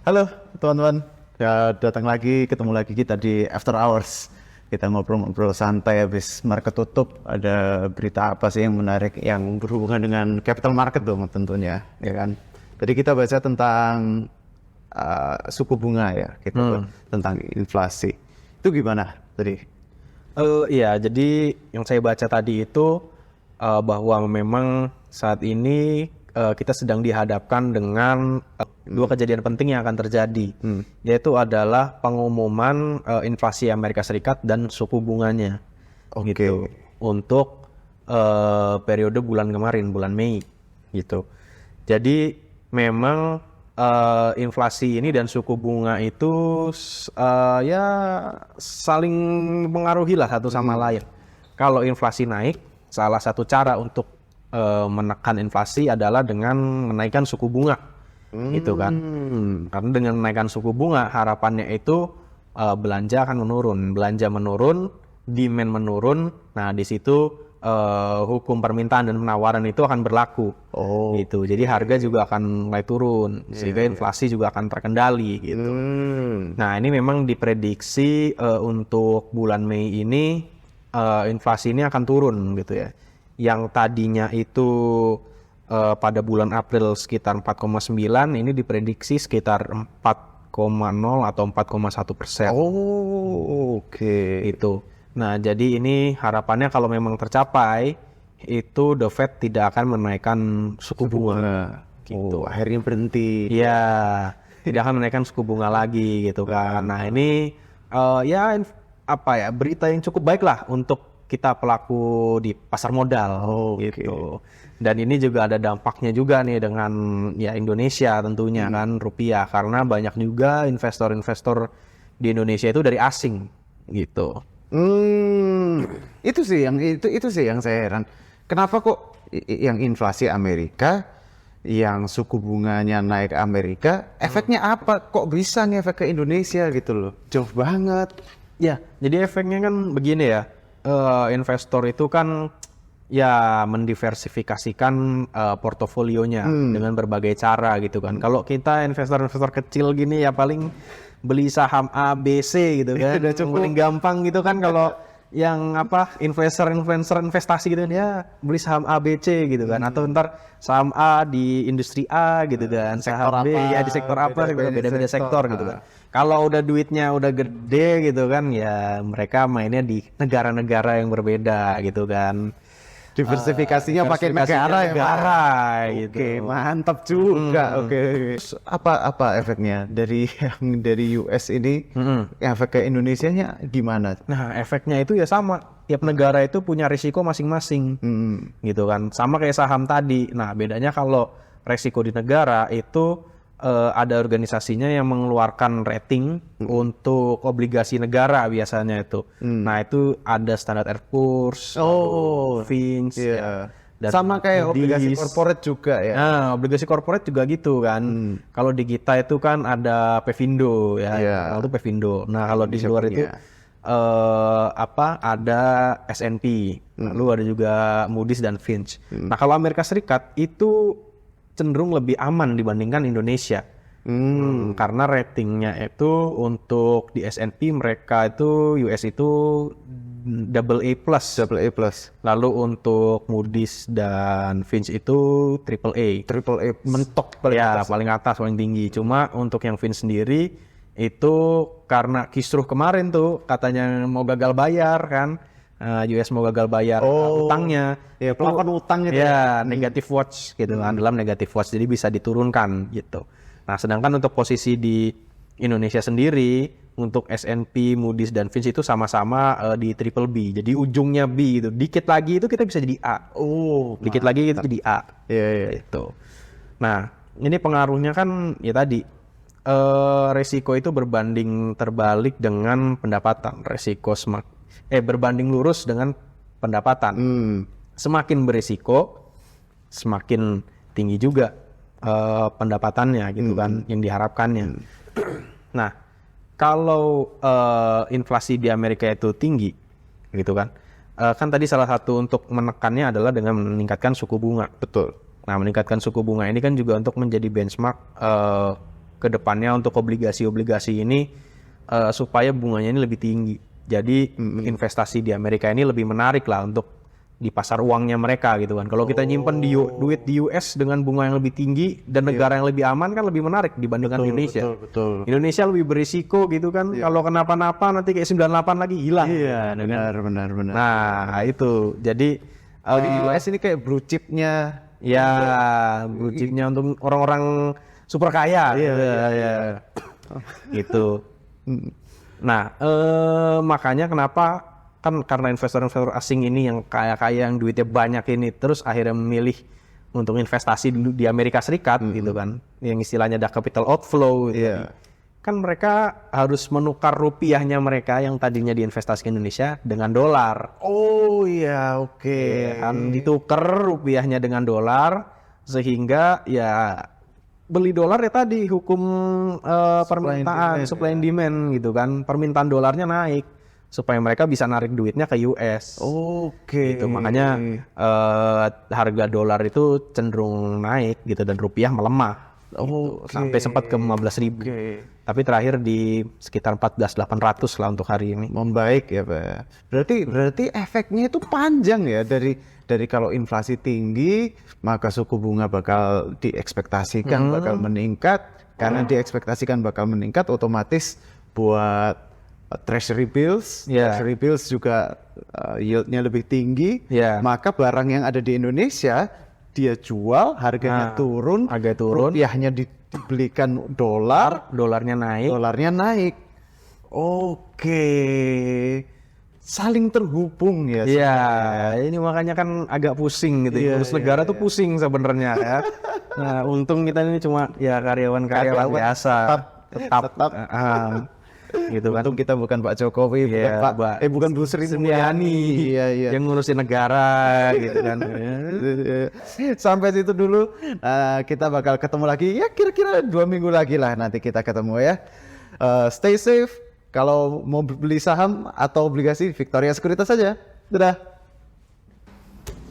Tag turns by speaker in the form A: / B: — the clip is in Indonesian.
A: Halo teman-teman, ya datang lagi, ketemu lagi kita di After Hours. Kita ngobrol-ngobrol santai habis market tutup. Ada berita apa sih yang menarik yang berhubungan dengan capital market dong tentunya, ya kan? Jadi kita baca tentang suku bunga ya, gitu, tentang inflasi. Itu gimana tadi?
B: Iya, jadi yang saya baca tadi itu bahwa memang saat ini kita sedang dihadapkan dengan dua kejadian penting yang akan terjadi, yaitu adalah pengumuman inflasi Amerika Serikat dan suku bunganya,
A: Oke.
B: gitu, untuk periode bulan kemarin, bulan Mei, gitu. Jadi memang inflasi ini dan suku bunga itu ya saling mengaruhi lah satu sama lain. Kalau inflasi naik, salah satu cara untuk menekan inflasi adalah dengan menaikkan suku bunga, gitu kan. Karena dengan menaikkan suku bunga, harapannya itu belanja akan menurun, demand menurun. Nah, di situ hukum permintaan dan penawaran itu akan berlaku. Gitu. Jadi harga juga akan mulai turun, sehingga inflasi juga akan terkendali, gitu. Nah, ini memang diprediksi untuk bulan Mei ini inflasi ini akan turun, gitu ya. Yang tadinya itu pada bulan April sekitar 4,9, ini diprediksi sekitar 4,0 atau 4,1%.
A: Oke.
B: Itu. Nah, jadi ini harapannya kalau memang tercapai, itu The Fed tidak akan menaikkan suku bunga. Gitu.
A: Akhirnya berhenti.
B: Iya, tidak akan menaikkan suku bunga lagi, gitu kan. Nah, ini berita yang cukup baik lah untuk kita pelaku di pasar modal, gitu. Dan ini juga ada dampaknya juga nih dengan ya Indonesia tentunya kan, rupiah, karena banyak juga investor-investor di Indonesia itu dari asing, gitu.
A: Itu sih yang saya heran. Kenapa kok yang inflasi Amerika, yang suku bunganya naik Amerika, efeknya apa? Kok bisa ngefek ke Indonesia gitu loh? Jauh banget.
B: Ya, jadi efeknya kan begini ya. Investor itu kan ya mendiversifikasikan portofolionya dengan berbagai cara gitu kan. Kalau kita investor-investor kecil gini ya paling beli saham A, B, C gitu kan.
A: Udah cukup.
B: Paling gampang gitu kan. Kalau yang influencer investasi gitu ya beli saham A, B, C gitu kan. Atau ntar saham A di industri A gitu kan. Saham B ya di sektor apa, beda-beda sektor gitu kan. Kalau udah duitnya udah gede gitu kan, ya mereka mainnya di negara-negara yang berbeda gitu kan.
A: Diversifikasinya pakai negara ya, Pak?
B: gitu.
A: Oke, mantap juga. Oke. Terus apa efeknya dari US ini? Efek ke Indonesianya gimana?
B: Nah, efeknya itu ya sama. Tiap negara itu punya risiko masing-masing, gitu kan. Sama kayak saham tadi. Nah, bedanya kalau risiko di negara itu ada organisasinya yang mengeluarkan rating untuk obligasi negara biasanya itu. Nah, itu ada Standard & Poor's, Fitch, ya. Dan
A: Sama kayak obligasi
B: Moody's.
A: corporate juga ya.
B: Nah, obligasi corporate juga gitu kan. Kalau di kita itu kan ada Pevindo ya.
A: Iya.
B: Kalau itu Pevindo. Nah, kalau di luar itu ada S&P. Lalu ada juga Moody's dan Fitch. Nah, kalau Amerika Serikat itu cenderung lebih aman dibandingkan Indonesia. Karena ratingnya itu untuk di S&P mereka itu US itu AA+. Lalu untuk Moody's dan Fitch itu AAA.
A: Mentok paling
B: Ya,
A: atas.
B: paling atas, paling tinggi. Cuma untuk yang Fitch sendiri itu karena kisruh kemarin tuh katanya mau gagal bayar kan. US mau gagal bayar utangnya.
A: Ya, pelafon utang itu.
B: Ya, negative watch gitu kan, dalam negative watch, jadi bisa diturunkan gitu. Nah, sedangkan untuk posisi di Indonesia sendiri, untuk S&P, Moody's, dan Fitch itu sama-sama di triple B. Jadi ujungnya B gitu. Dikit lagi itu kita bisa jadi A. Dikit lagi itu jadi A.
A: Iya.
B: Gitu. Nah, ini pengaruhnya kan ya tadi resiko itu berbanding terbalik dengan pendapatan. Berbanding lurus dengan pendapatan. Semakin berisiko, semakin tinggi juga pendapatannya gitu kan, yang diharapkannya. Nah, kalau inflasi di Amerika itu tinggi, gitu kan, kan tadi salah satu untuk menekannya adalah dengan meningkatkan suku bunga.
A: Betul.
B: Nah, meningkatkan suku bunga ini kan juga untuk menjadi benchmark ke depannya untuk obligasi-obligasi ini supaya bunganya ini lebih tinggi. Jadi investasi di Amerika ini lebih menarik lah untuk di pasar uangnya mereka gitu kan. Kalau kita nyimpen duit di US dengan bunga yang lebih tinggi dan negara yang lebih aman kan lebih menarik dibandingkan Indonesia.
A: Betul.
B: Indonesia lebih berisiko gitu kan. Kalau kenapa-napa nanti kayak 98 lagi hilang.
A: Iya, benar.
B: Nah, itu. Jadi
A: Di US ini kayak blue chipnya.
B: ya blue chipnya untuk orang-orang super kaya.
A: Iya.
B: Gitu. Nah, makanya kenapa kan karena investor-investor asing ini yang kaya-kaya yang duitnya banyak ini terus akhirnya memilih untuk investasi di Amerika Serikat gitu kan, yang istilahnya ada capital outflow gitu. Kan mereka harus menukar rupiahnya mereka yang tadinya diinvestasi ke Indonesia dengan dolar.
A: Oh iya, oke.
B: Kan ditukar rupiahnya dengan dolar sehingga ya beli dolar ya tadi hukum permintaan supply and demand gitu kan, permintaan dolarnya naik supaya mereka bisa narik duitnya ke US.
A: Oke.
B: Gitu. Makanya harga dolar itu cenderung naik gitu dan rupiah melemah. Gitu. Sampai sempat ke 15.000. Tapi terakhir di sekitar 14.800 lah untuk hari ini.
A: Membaik ya, Pak. Berarti efeknya itu panjang ya, dari kalau inflasi tinggi maka suku bunga bakal diekspektasikan bakal meningkat, karena diekspektasikan bakal meningkat otomatis buat Treasury bills juga yieldnya lebih tinggi, maka barang yang ada di Indonesia dia jual harganya turun, rupiahnya dibelikan dolar,
B: dolarnya naik.
A: Oke, saling terhubung ya.
B: Iya, ini makanya kan agak pusing gitu. Urus negara tuh pusing sebenarnya ya. Nah, untung kita ini cuma ya karyawan biasa, tetap. Gitu kan.
A: Untung kita bukan Pak Jokowi, bukan Bu Sri Mulyani
B: yang ngurusin negara gitu kan.
A: Sampai situ dulu, kita bakal ketemu lagi ya kira-kira 2 minggu lagi lah nanti kita ketemu ya. Stay safe. Kalau mau beli saham atau obligasi Victoria Sekuritas saja. Dadah.